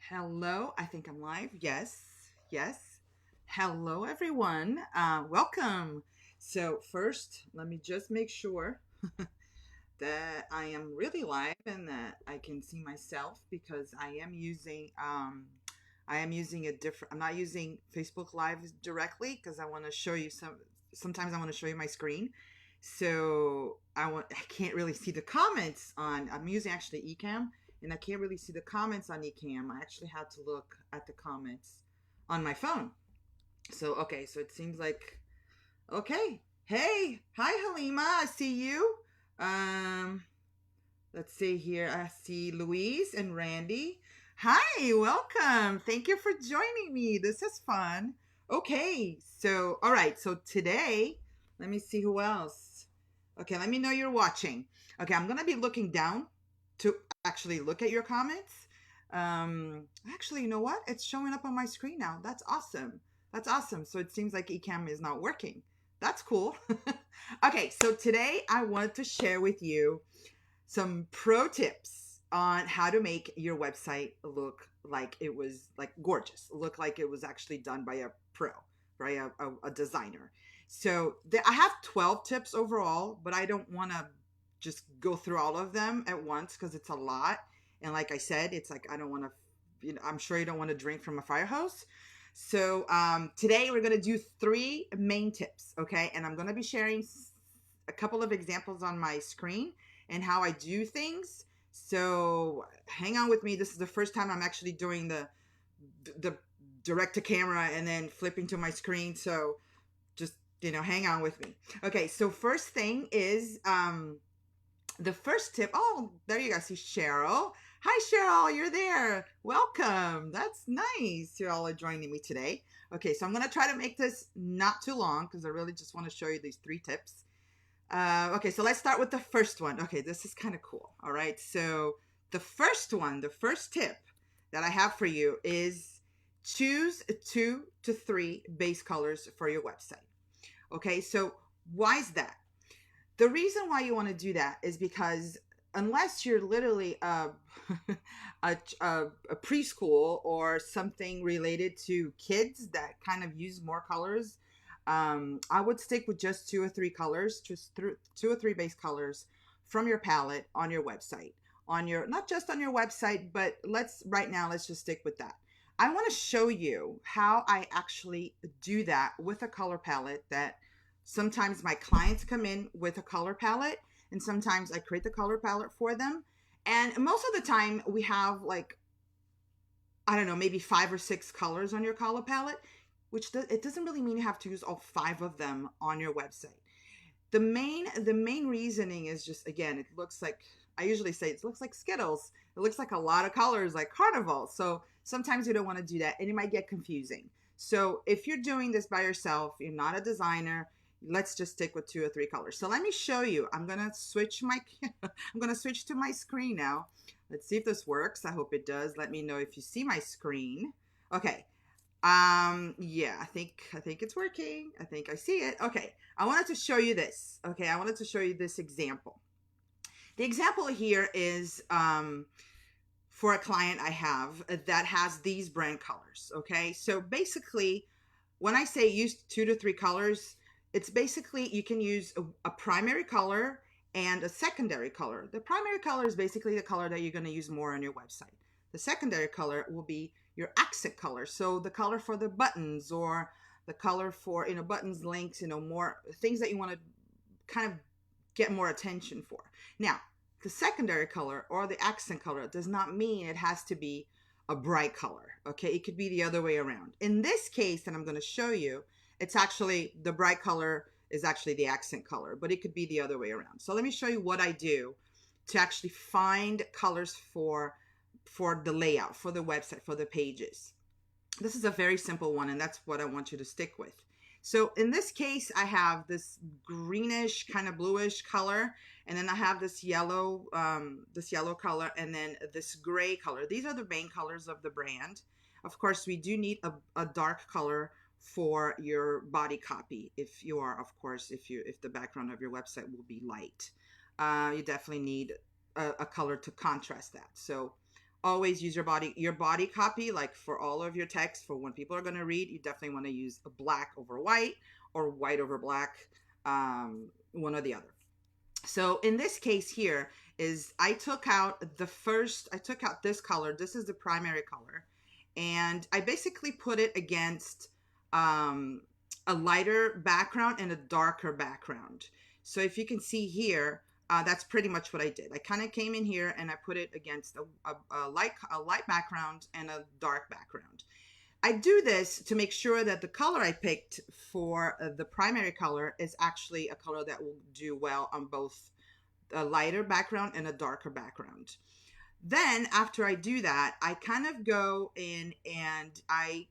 Hello, I think I'm live. Yes, yes. Hello, everyone. Welcome. So, first, let me just make sure that I am really live and that I can see myself because I am using a different. I'm not using Facebook Live directly because I want to show you some. Sometimes I want to show you my screen, so I can't really see the comments on. I'm using actually Ecamm, and I can't really see the comments on Ecamm. I actually had to look at the comments on my phone. So okay, so it seems like okay. Hey, hi Halima, I see you. Um, let's see here. I see Louise and Randy. Hi, welcome. Thank you for joining me. This is fun. Okay, so, all right. So today, let me see who else. Okay, let me know you're watching. Okay, I'm going to be looking down to actually look at your comments. Actually, you know what? It's showing up on my screen now. That's awesome. That's awesome. So it seems like Ecamm is not working. That's cool. Okay, so today I wanted to share with you some pro tips on how to make your website look like it was like gorgeous, look like it was actually done by a pro, right? A designer. So I have 12 tips overall, but I don't want to just go through all of them at once because it's a lot. And like I said, it's like I don't want to, I'm sure you don't want to drink from a fire hose. So today we're going to do three main tips, okay? And I'm going to be sharing a couple of examples on my screen and how I do things. So hang on with me. This is the first time I'm actually doing the direct to camera and then flipping to my screen. So just hang on with me. Okay, so first thing is the first tip. Oh, there you go. See Cheryl. Hi Cheryl, you're there. Welcome. That's nice. You're all joining me today. Okay, so I'm gonna try to make this not too long because I really just want to show you these three tips. Okay, so let's start with the first one. Okay, this is kind of cool. All right, so the first one, the first tip that I have for you is choose 2 to 3 base colors for your website. Okay, so why is that? The reason why you want to do that is because unless you're literally a preschool or something related to kids that kind of use more colors, I would stick with just 2 or 3 colors, just 2 or 3 base colors from your palette on your website. On your, not just on your website, but let's just stick with that. I want to show you how I actually do that with a color palette that sometimes my clients come in with a color palette and sometimes I create the color palette for them. And most of the time we have like, I don't know, maybe 5 or 6 colors on your color palette, it doesn't really mean you have to use all 5 of them on your website. The main reasoning is just, again, it looks like, I usually say it looks like Skittles. It looks like a lot of colors like Carnival. So sometimes you don't want to do that and it might get confusing. So if you're doing this by yourself, you're not a designer, let's just stick with 2 or 3 colors. So let me show you. I'm gonna switch to my screen now. Let's see if this works. I hope it does. Let me know if you see my screen. Okay. Yeah, I think it's working. I think I see it. Okay. I wanted to show you this. Okay, I wanted to show you this example. The example here is for a client I have that has these brand colors. Okay, so basically, when I say use 2 to 3 colors, it's basically you can use a primary color and a secondary color. The primary color is basically the color that you're going to use more on your website. The secondary color will be your accent color. So the color for the buttons or the color for, buttons, links, more things that you want to kind of get more attention for. Now, the secondary color or the accent color does not mean it has to be a bright color. Okay, it could be the other way around. In this case that I'm going to show you, it's actually the bright color is actually the accent color, but it could be the other way around. So let me show you what I do to actually find colors for the layout, for the website, for the pages. This is a very simple one, and that's what I want you to stick with. So in this case, I have this greenish, kind of bluish color, and then I have this yellow color, and then this gray color. These are the main colors of the brand. Of course, we do need a dark color for your body copy. If you are, of course, if the background of your website will be light, you definitely need a color to contrast that. So always use your body copy, like for all of your text, for when people are going to read. You definitely want to use a black over white or white over black, one or the other. So in this case here is I took out this color. This is the primary color. And I basically put it against a lighter background and a darker background. So if you can see here, that's pretty much what I did. I kind of came in here and I put it against a light background and a dark background. I do this to make sure that the color I picked for the primary color is actually a color that will do well on both a lighter background and a darker background. Then after I do that, I kind of go in and I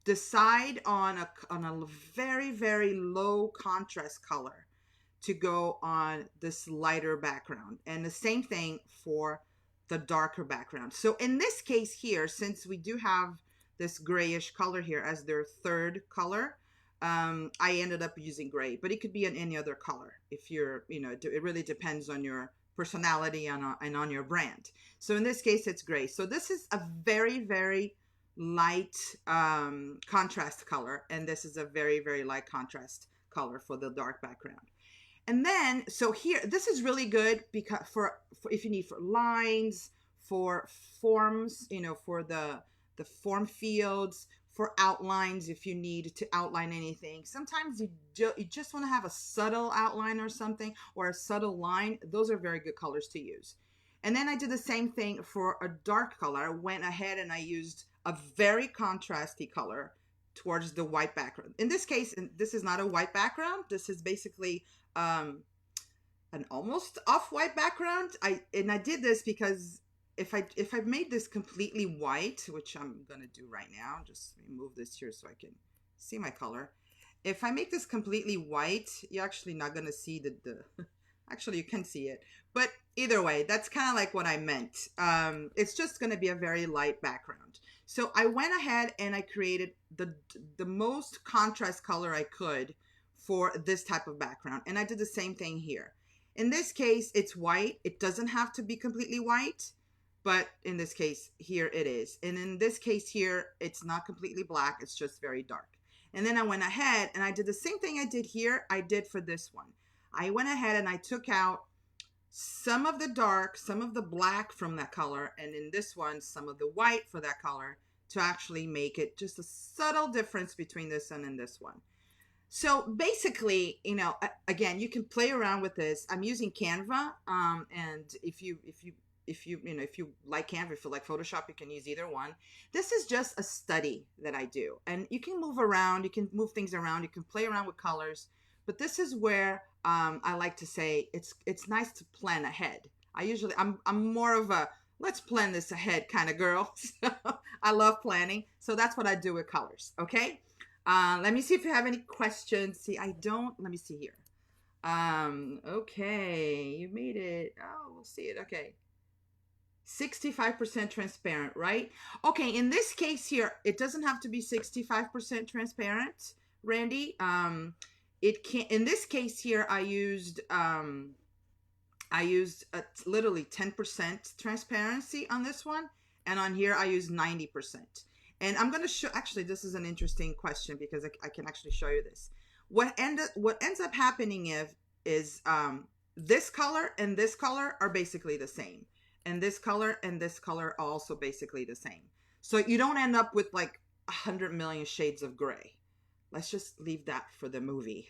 decide on a very, very low contrast color to go on this lighter background. And the same thing for the darker background. So in this case here, since we do have this grayish color here as their third color, I ended up using gray, but it could be in any other color if you're, it really depends on your personality and on your brand. So in this case, it's gray. So this is a very, very light contrast color, and this is a very, very light contrast color for the dark background. And then, so here, this is really good because for if you need for lines, for forms, for the form fields, for outlines, if you need to outline anything. Sometimes you just want to have a subtle outline or something, or a subtle line. Those are very good colors to use. And then I did the same thing for a dark color. I went ahead and I used a very contrasty color towards the white background. In this case, this is not a white background. This is basically an almost off-white background. I did this because if I made this completely white, which I'm gonna do right now, just remove this here so I can see my color. If I make this completely white, you're actually not gonna see the actually you can see it, but either way, that's kind of like what I meant. It's just gonna be a very light background. So I went ahead and I created the most contrast color I could for this type of background, and I did the same thing here. In this case, it's white. It doesn't have to be completely white, but in this case here it is. And in this case here, it's not completely black, it's just very dark. And then I went ahead and I did the same thing I did here, I did for this one. I went ahead and I took out some of the dark, some of the black from that color, and in this one, some of the white for that color, to actually make it just a subtle difference between this one and this one. So basically, again, you can play around with this. I'm using Canva, and if you like Canva, if you like Photoshop, you can use either one. This is just a study that I do, and you can move around, you can move things around, you can play around with colors. But this is where I like to say it's nice to plan ahead. I'm more of a let's plan this ahead kind of girl. So I love planning, so that's what I do with colors. Okay. Let me see if you have any questions. See, I don't. Let me see here. Okay, you made it. Oh, we'll see it. Okay. 65% transparent, right? Okay, in this case here, it doesn't have to be 65% transparent, Randy. It can. In this case here, I used literally 10% transparency on this one, and on here I used 90%. And I'm going to show, actually, this is an interesting question because I can actually show you this. What ends up happening is this color and this color are basically the same. And this color and this color are also basically the same. So you don't end up with like 100 million shades of gray. Let's just leave that for the movie.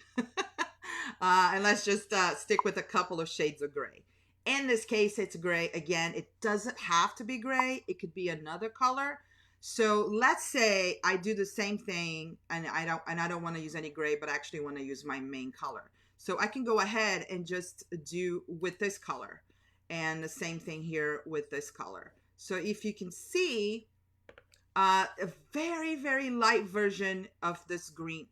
And let's just stick with a couple of shades of gray. In this case, it's gray. Again, it doesn't have to be gray. It could be another color. So let's say I do the same thing and I don't want to use any gray, but I actually want to use my main color. So I can go ahead and just do with this color, and the same thing here with this color. So if you can see a very, very light version of this green,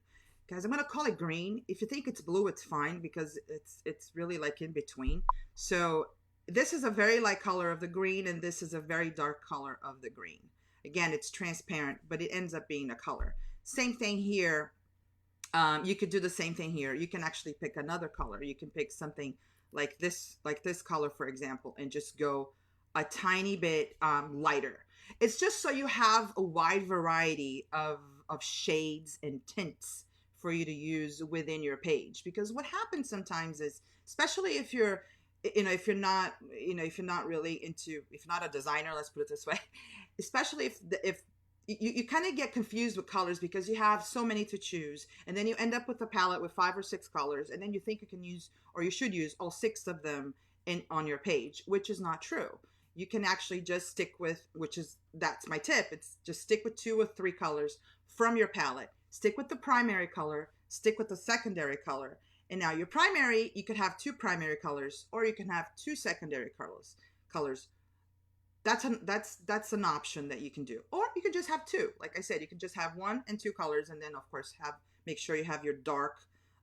guys, I'm going to call it green. If you think it's blue, it's fine because it's really like in between. So this is a very light color of the green, and this is a very dark color of the green. Again, it's transparent, but it ends up being a color. Same thing here. You could do the same thing here. You can actually pick another color. You can pick something like this color, for example, and just go a tiny bit lighter. It's just so you have a wide variety of shades and tints for you to use within your page. Because what happens sometimes is, especially if you're, if you're not, if you're not really into, if you're not a designer, let's put it this way, especially if you kind of get confused with colors because you have so many to choose, and then you end up with a palette with 5 or 6 colors, and then you think you can use, or you should use, all 6 of them in on your page, which is not true. You can actually just stick with, that's my tip, it's just stick with 2 or 3 colors from your palette. Stick with the primary color, stick with the secondary color. And now your primary, you could have 2 primary colors, or you can have 2 secondary colors. That's an option that you can do, or you can just have 2. Like I said, you can just have 1 and 2 colors, and then of course make sure you have your dark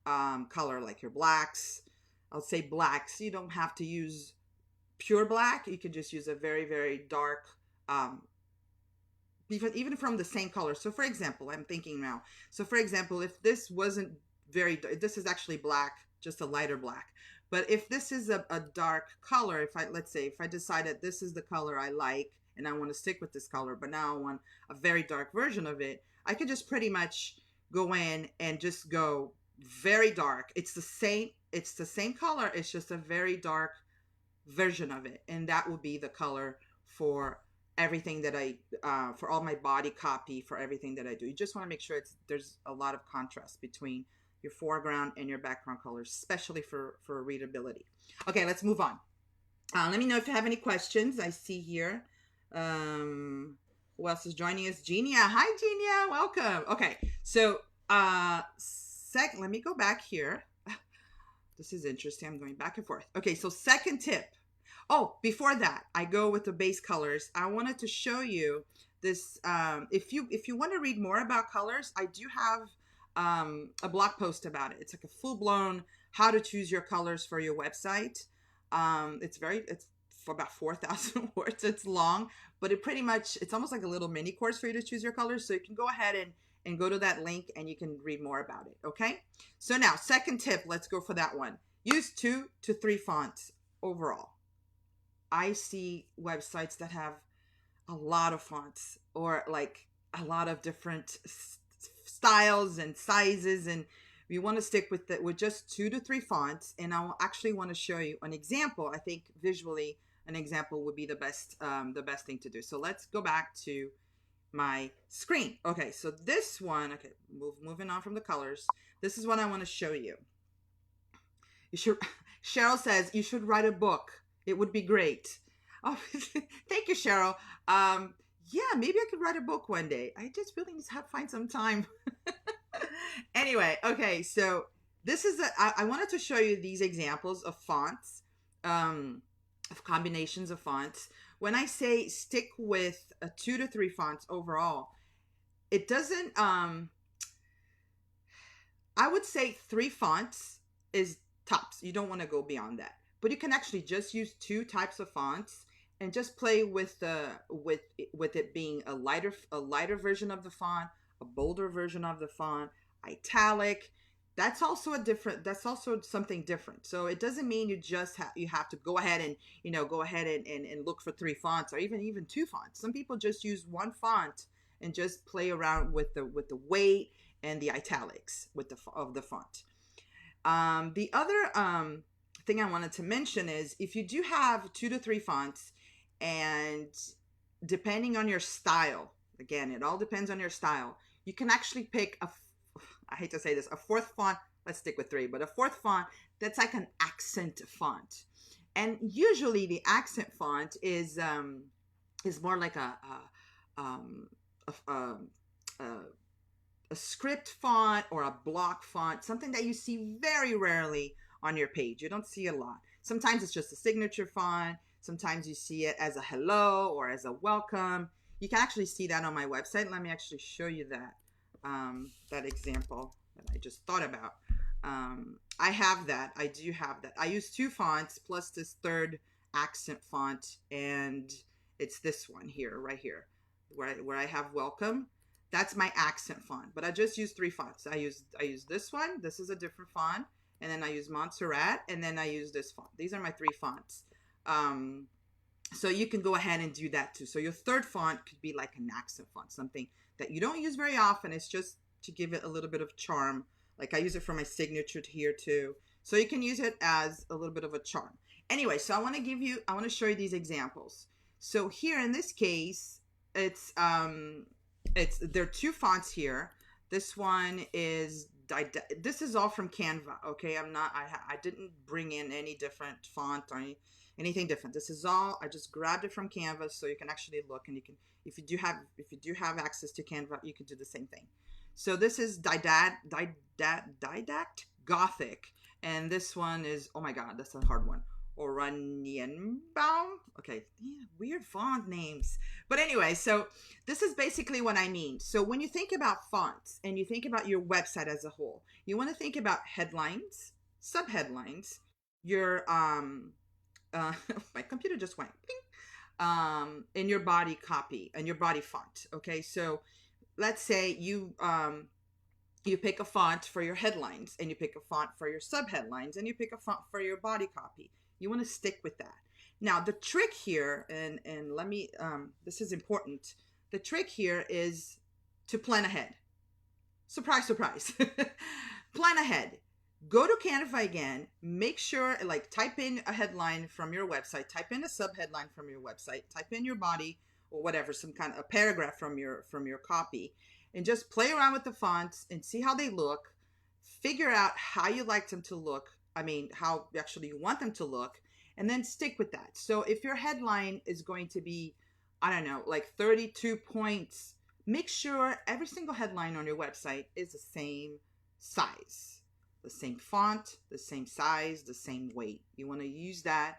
color, like your blacks. I'll say blacks. You don't have to use pure black. You can just use a very, very dark, even from the same color. So for example, I'm thinking now, so for example, if this wasn't this is actually black, just a lighter black. But if this is a dark color, let's say if I decided this is the color I like and I want to stick with this color, but now I want a very dark version of it, I could just pretty much go in and just go very dark. It's the same color, it's just a very dark version of it, and that will be the color for everything that for all my body copy, for everything that I do. You just want to make sure there's a lot of contrast between your foreground and your background colors, especially for readability. Okay, let's move on. Let me know if you have any questions. I see here. Who else is joining us? Genia. Hi, Genia. Welcome. Okay, so let me go back here. This is interesting. I'm going back and forth. Okay, so second tip. Oh, before that, I go with the base colors. I wanted to show you this. If you want to read more about colors, I do have a blog post about it. It's like a full-blown how to choose your colors for your website. It's for about 4,000 words. It's long, but it's almost like a little mini course for you to choose your colors. So you can go ahead and go to that link and you can read more about it. Okay. So now, second tip, let's go for that one. Use 2 to 3 fonts overall. I see websites that have a lot of fonts, or like a lot of different styles and sizes, and we want to stick with just 2 to 3 fonts. And I actually want to show you an example. I think visually an example would be the best thing to do. So let's go back to my screen. Okay, so this one, okay, moving on from the colors. This is what I want to show you. Cheryl says you should write a book. It would be great. Oh, thank you, Cheryl. Yeah, maybe I could write a book one day. I just really need to find some time. Anyway, okay, so this is I wanted to show you these examples of fonts, of combinations of fonts. When I say stick with 2 to 3 fonts overall, it doesn't, I would say 3 fonts is tops. You don't want to go beyond that. But you can actually just use 2 types of fonts and just play with it being a lighter version of the font, a bolder version of the font, italic. That's also something different. So it doesn't mean you have to go ahead and and look for 3 fonts, or even 2 fonts. Some people just use 1 font and just play around with the weight and the italics of the font. The other thing I wanted to mention is, if you do have 2 to 3 fonts, and depending on your style, again, it all depends on your style, you can actually pick I hate to say this, a 4th font. Let's stick with 3, but a 4th font that's like an accent font. And usually the accent font is more like a script font or a block font, something that you see very rarely on your page. You don't see a lot. Sometimes it's just a signature font. Sometimes you see it as a hello or as a welcome. You can actually see that on my website. Let me actually show you that example that I just thought about. I have that. I do have that. I use 2 fonts plus this 3rd accent font, and it's this one here, right here, where I have welcome. That's my accent font, but I just use 3 fonts. I use this one. This is a different font. And then I use Montserrat, and then I use this font. These are my 3 fonts. So you can go ahead and do that too. So your third font could be like an accent font, something that you don't use very often. It's just to give it a little bit of charm. Like I use it for my signature here too. So you can use it as a little bit of a charm. Anyway, so I want to show you these examples. So here in this case, there are two fonts here. This one is this is all from Canva. Okay, I didn't bring in any different font or anything different. This is all, I just grabbed it from Canva, so you can actually look, and you can, if you do have access to Canva, you can do the same thing. So this is Didact Gothic, and this one is, oh my god, that's a hard one. Oranienbaum. Okay, yeah, weird font names. But anyway, so this is basically what I mean. So when you think about fonts and you think about your website as a whole, you want to think about headlines, subheadlines, your my computer just went ping, in your body copy and your body font. Okay, so let's say you pick a font for your headlines, and you pick a font for your subheadlines, and you pick a font for your body copy. You want to stick with that. Now the trick here, and let me this is important. The trick here is to plan ahead. Surprise, surprise. Plan ahead. Go to Canva again, make sure, like, type in a headline from your website, type in a subheadline from your website, type in your body or whatever, some kind of a paragraph from your copy, and just play around with the fonts and see how they look. Figure out how you like them to look. I mean, how actually you want them to look, and then stick with that. So if your headline is going to be, I don't know, like 32 points, make sure every single headline on your website is the same size, the same font, the same size, the same weight. You want to use that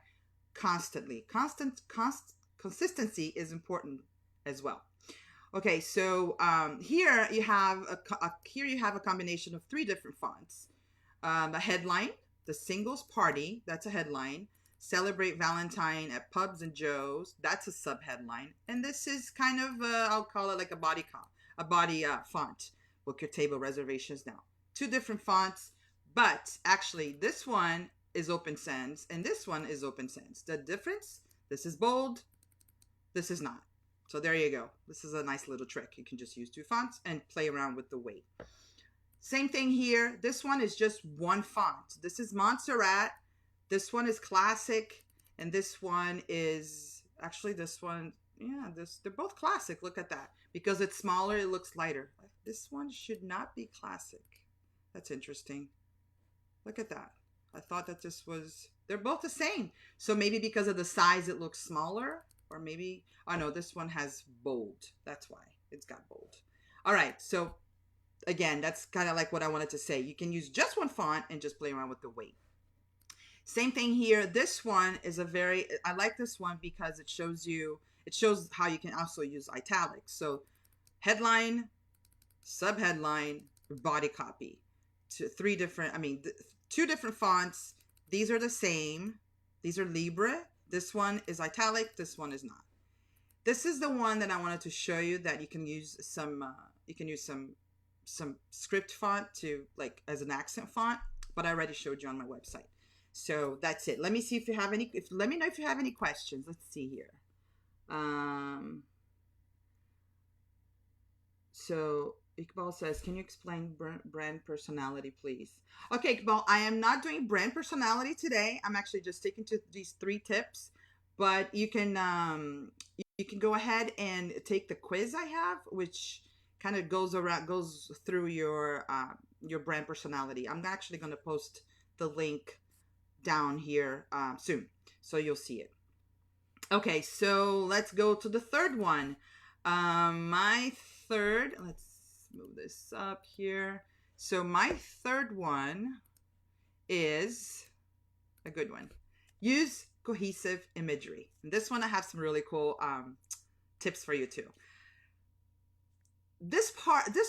constantly. Consistency is important as well. Okay, so here you have a combination of three different fonts. The headline, the singles party, that's a headline. Celebrate Valentine at Pubs and Joe's, that's a subheadline. And this is kind of I'll call it like a body font. Book your table reservations now. Two different fonts, but actually this one is Open Sans and this one is Open Sans. The difference, this is bold, this is not. So there you go. This is a nice little trick. You can just use two fonts and play around with the weight. Same thing here. This one is just one font. This is Montserrat. This one is Classic. And this one is, actually this one, yeah, they're both Classic. Look at that. Because it's smaller, it looks lighter. This one should not be Classic. That's interesting. Look at that. I thought that they're both the same. So maybe because of the size, it looks smaller. Or maybe, oh no, this one has bold. That's why it's got bold. All right, so again, that's kind of like what I wanted to say. You can use just one font and just play around with the weight. Same thing here. This one is I like this one because it shows how you can also use italics. So headline, subheadline, body copy. Two different fonts. These are the same. These are Libre. This one is italic, this one is not. This is the one that I wanted to show you, that you can use some script font to, like, as an accent font, but I already showed you on my website. So that's it. Let me see if you have any, let me know if you have any questions. Let's see here. So Iqbal says, can you explain brand personality, please? Okay, Iqbal, I am not doing brand personality today. I'm actually just sticking to these 3 tips, but you can go ahead and take the quiz I have, which kind of goes through your brand personality. I'm actually going to post the link down here soon, so you'll see it. Okay, so let's go to the third one. Let's move this up here. So my third one is a good one. Use cohesive imagery. And this one I have some really cool tips for you too. This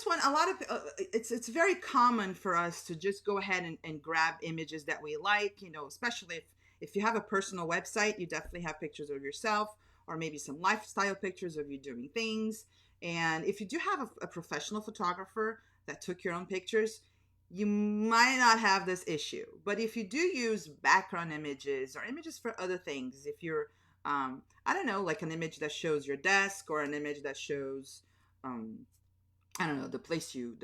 one, a lot of it's very common for us to just go ahead and grab images that we like, especially if you have a personal website. You definitely have pictures of yourself, or maybe some lifestyle pictures of you doing things. And if you do have a professional photographer that took your own pictures, you might not have this issue. But if you do use background images or images for other things, if you're I don't know, like an image that shows your desk, or an image that shows, um, I don't know, the place you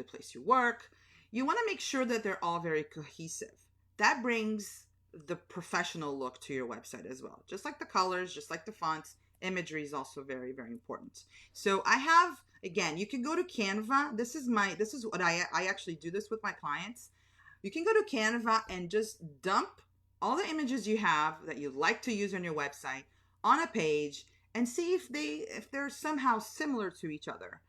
work. You want to make sure that they're all very cohesive. That brings the professional look to your website as well. Just like the colors, just like the fonts, imagery is also very, very important. So I have, again, you can go to Canva. This is what I actually do this with my clients. You can go to Canva and just dump all the images you have that you like to use on your website on a page, and see if they're somehow similar to each other.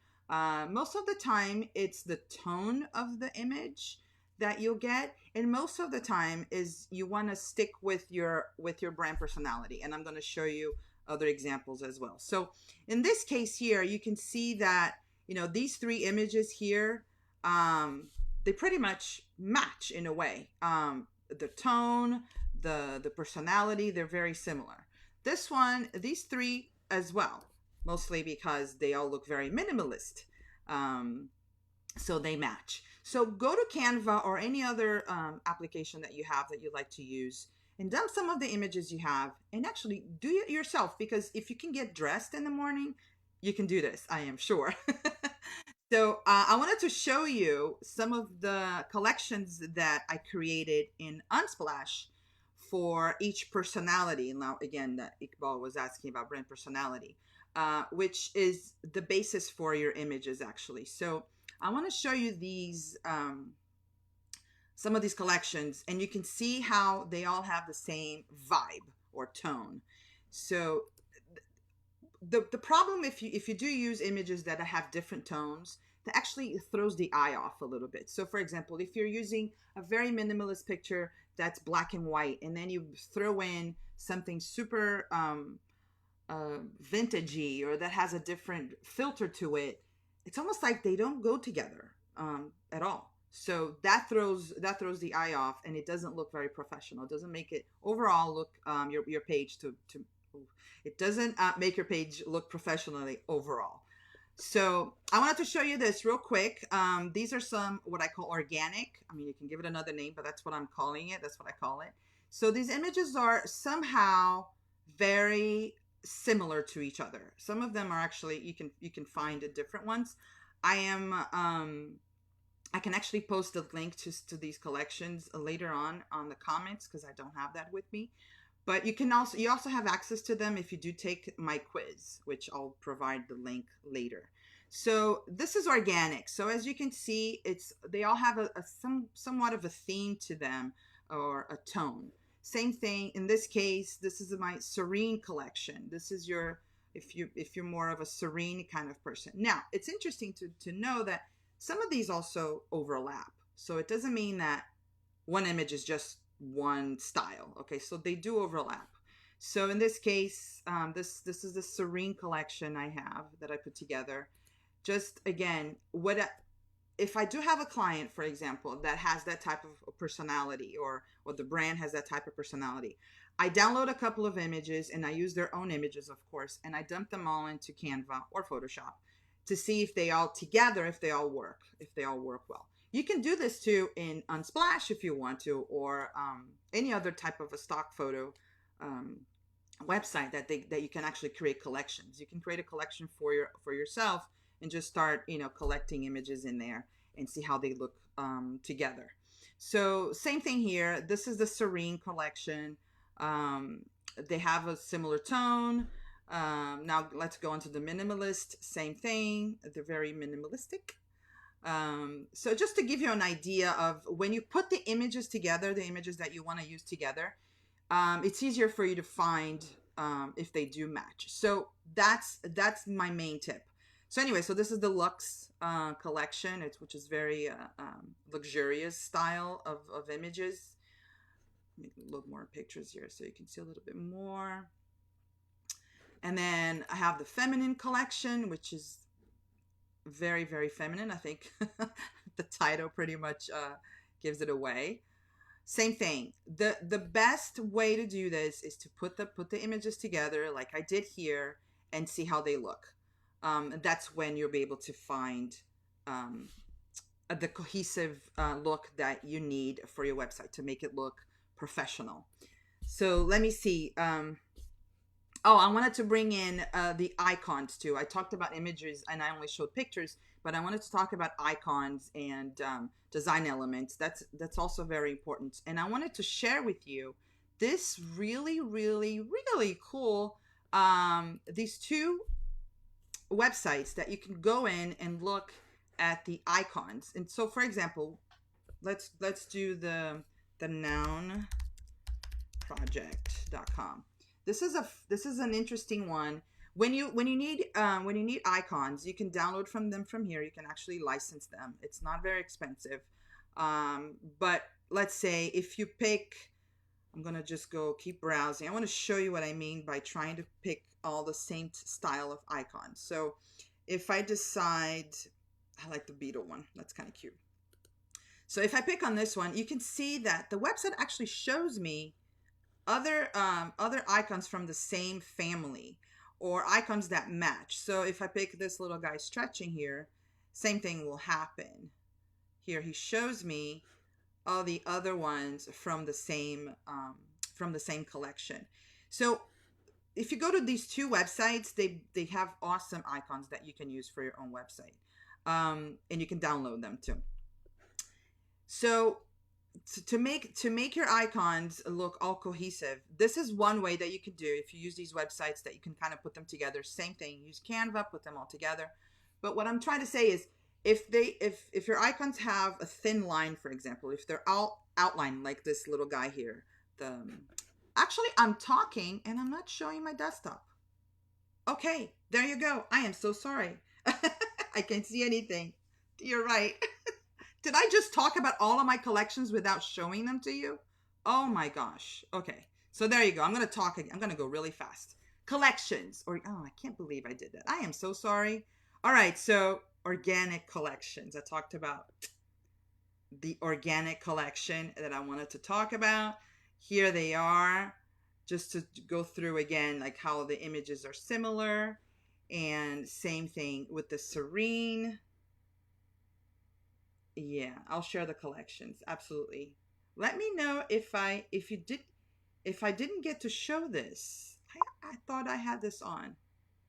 Most of the time, it's the tone of the image that you'll get, and most of the time is you want to stick with your brand personality. And I'm going to show you other examples as well. So in this case here, you can see that these three images here, they pretty much match in a way. The tone, the personality, they're very similar. This one, these three as well, mostly because they all look very minimalist. So they match. So go to Canva or any other application that you have that you like to use, and dump some of the images you have, and actually do it yourself, because if you can get dressed in the morning, you can do this, I am sure. So I wanted to show you some of the collections that I created in Unsplash for each personality. Now, again, that Iqbal was asking about brand personality, which is the basis for your images, actually. So I want to show you these, some of these collections, and you can see how they all have the same vibe or tone. So the problem, if you do use images that have different tones, that actually throws the eye off a little bit. So for example, if you're using a very minimalist picture that's black and white, and then you throw in something super vintagey, or that has a different filter to it, it's almost like they don't go together at all. So that throws the eye off, and it doesn't look very professional. It doesn't make it overall look your page to it doesn't make your page look professionally overall. So I wanted to show you this real quick. These are some what I call organic. I mean, you can give it another name, but that's what I'm calling it. That's what I call it. So these images are somehow very similar to each other. Some of them are actually, you can find different ones. I can actually post a link to these collections later on the comments, because I don't have that with me. But you also have access to them if you do take my quiz, which I'll provide the link later. So this is organic. So as you can see, they all have somewhat of a theme to them, or a tone. Same thing in this case. This is my serene collection. This is your, if you're more of a serene kind of person. Now it's interesting to know that some of these also overlap. So it doesn't mean that one image is just one style. Okay, so they do overlap. So in this case, this is the serene collection I have that I put together. Just again, if I do have a client, for example, that has that type of personality, or the brand has that type of personality, I download a couple of images, and I use their own images, of course, and I dump them all into Canva or Photoshop to see if they all work, if they all work well. You can do this too in Unsplash if you want to, or any other type of a stock photo website that you can actually create collections. You can create a collection for yourself, and just start collecting images in there and see how they look together. So same thing here. This is the serene collection. They have a similar tone. Now let's go on to the minimalist. Same thing. They're very minimalistic. So just to give you an idea of when you put the images together, the images that you want to use together, it's easier for you to find if they do match. So that's my main tip. So anyway, so this is the Luxe collection, which is very luxurious style of images. Let me load more pictures here so you can see a little bit more. And then I have the feminine collection, which is very, very feminine. I think the title pretty much gives it away. Same thing. The best way to do this is to put the images together like I did here, and see how they look. That's when you'll be able to find the cohesive look that you need for your website to make it look professional. So let me see. Oh, I wanted to bring in the icons too. I talked about images and I only showed pictures, but I wanted to talk about icons and design elements. That's also very important. And I wanted to share with you this really, really, really cool these two websites that you can go in and look at the icons. And so, for example, let's do the noun project.com. This is an interesting one. When you need icons, you can download from them from here. You can actually license them. It's not very expensive. But let's say if you pick, I'm gonna just go keep browsing. I want to show you what I mean by trying to pick all the same style of icons. So if I decide, I like the beetle one. That's kind of cute. So if I pick on this one, you can see that the website actually shows me other icons from the same family or icons that match. So if I pick this little guy stretching here, same thing will happen. Here he shows me all the other ones from the same collection. So if you go to these two websites, they have awesome icons that you can use for your own website, and you can download them too. So to make your icons look all cohesive, this is one way that you can do if you use these websites, that you can kind of put them together. Same thing, use Canva, put them all together. But what I'm trying to say is, if your icons have a thin line, for example, if they're all outlined like this little guy here, actually I'm talking and I'm not showing my desktop. Okay, there you go. I am so sorry. I can't see anything. You're right. Did I just talk about all of my collections without showing them to you? Oh my gosh. Okay. So there you go. I'm going to talk again. I'm going to go really fast. Collections. Oh, I can't believe I did that. I am so sorry. All right. So organic collections. I talked about the organic collection that I wanted to talk about. Here they are. Just to go through again, like how the images are similar. And same thing with the serene. Yeah, I'll share the collections. Absolutely. Let me know if I didn't get to show this. I thought I had this on.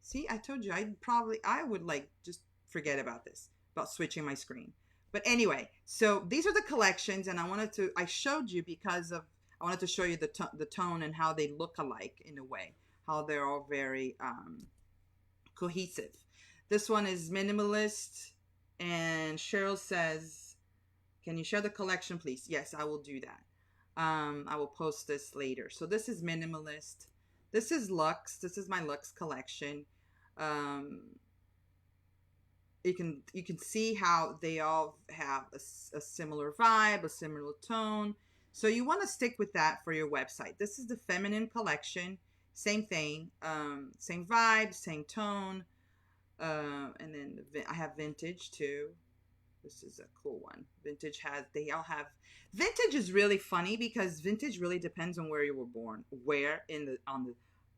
See, I told you I would like just forget about this, about switching my screen. But anyway, so these are the collections, and I showed you because I wanted to show you the tone and how they look alike in a way, how they're all very cohesive. This one is minimalist. And Cheryl says, can you share the collection, please? Yes, I will do that. I will post this later. So this is minimalist. This is Luxe. This is my Luxe collection. You can see how they all have a similar vibe, a similar tone. So you want to stick with that for your website. This is the feminine collection. Same thing. Same vibe, same tone. And then I have vintage too. This is a cool one. Vintage is really funny because vintage really depends on where you were born, where in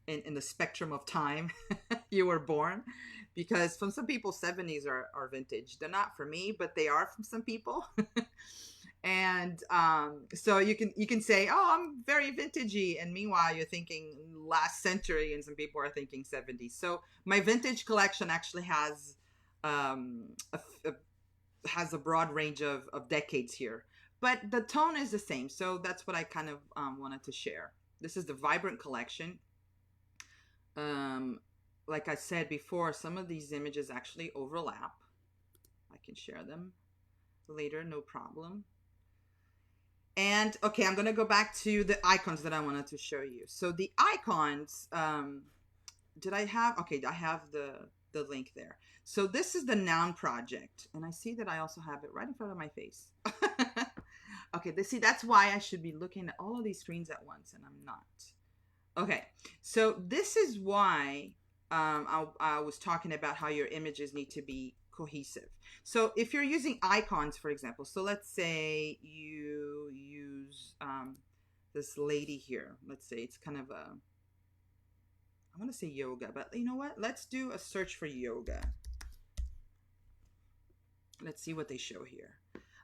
the spectrum of time you were born. Because from some people, 70s are vintage. They're not for me, but they are from some people. And so you can say, oh, I'm very vintagey, and meanwhile you're thinking last century, and some people are thinking 70s. So my vintage collection actually has a broad range of decades here, but the tone is the same. So that's what I kind of wanted to share. This is the vibrant collection. Like I said before, some of these images actually overlap. I can share them later, no problem. And okay, I'm going to go back to the icons that I wanted to show you. So the icons, did I have? Okay, I have the link there. So this is the noun project. And I see that I also have it right in front of my face. Okay, that's why I should be looking at all of these screens at once, and I'm not. Okay, so this is why I was talking about how your images need to be cohesive. So if you're using icons, for example, so let's say you use this lady here. Let's say it's kind of I want to say yoga, but you know what? Let's do a search for yoga. Let's see what they show here.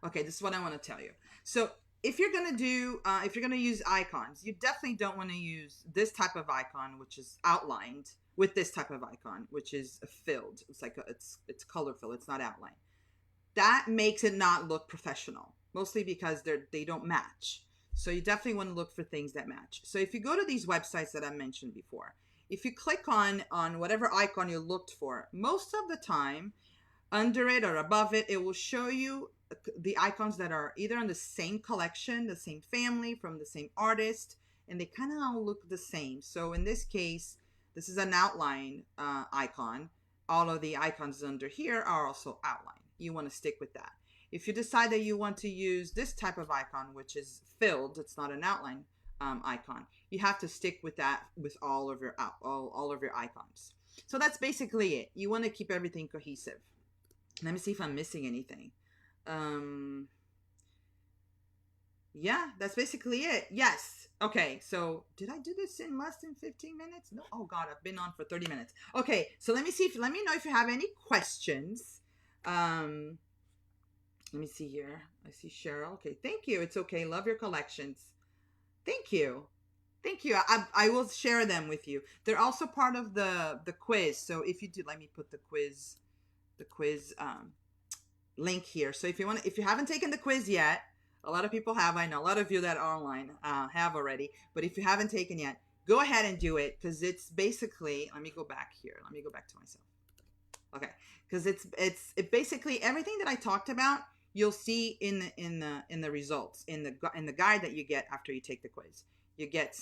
Okay, this is what I want to tell you. So if you're gonna do if you're gonna use icons, you definitely don't want to use this type of icon, which is outlined, with this type of icon, which is filled. It's like it's color fill. It's not outlined. That makes it not look professional, mostly because they don't match. So you definitely want to look for things that match. So if you go to these websites that I mentioned before, if you click on whatever icon you looked for, most of the time under it or above it, it will show you the icons that are either on the same collection, the same family, from the same artist, and they kind of all look the same. So in this case, this is an outline icon. All of the icons under here are also outlined. You want to stick with that. If you decide that you want to use this type of icon, which is filled, it's not an outline icon, you have to stick with that with all of your icons. So that's basically it. You want to keep everything cohesive. Let me see if I'm missing anything. Yeah, that's basically it. Yes. Okay, so did I do this in less than 15 minutes? No. Oh God, I've been on for 30 minutes. Okay, so let me know if you have any questions. Let me see here. I see Cheryl. Okay, thank you. It's okay. Love your collections. Thank you. Thank you. I will share them with you. They're also part of the quiz. So if you do, let me put the quiz link here. So if you haven't taken the quiz yet, a lot of people have. I know a lot of you that are online have already. But if you haven't taken yet, go ahead and do it, because it's basically. Let me go back here. Let me go back to myself. Okay, because it's basically everything that I talked about. You'll see in the results in the guide that you get after you take the quiz. You get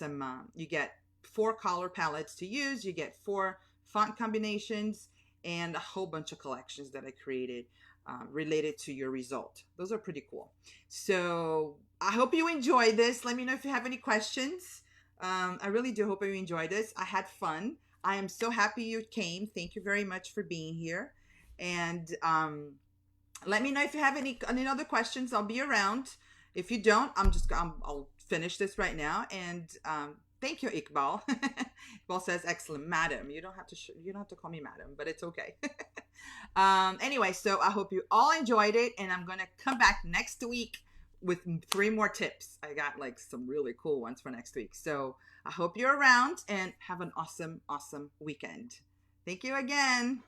you get 4 color palettes to use. You get 4 font combinations and a whole bunch of collections that I created related to your result. Those are pretty cool. So I hope you enjoyed this. Let me know if you have any questions. I really do hope you enjoyed this. I had fun. I am so happy you came. Thank you very much for being here. And let me know if you have any other questions. I'll be around. If you don't, I'll finish this right now. And thank you, Iqbal. Iqbal says, "Excellent, madam." You don't have to call me madam, but it's okay. Anyway, so I hope you all enjoyed it, and I'm gonna come back next week with 3 more tips. I got like some really cool ones for next week. So I hope you're around, and have an awesome weekend. Thank you again.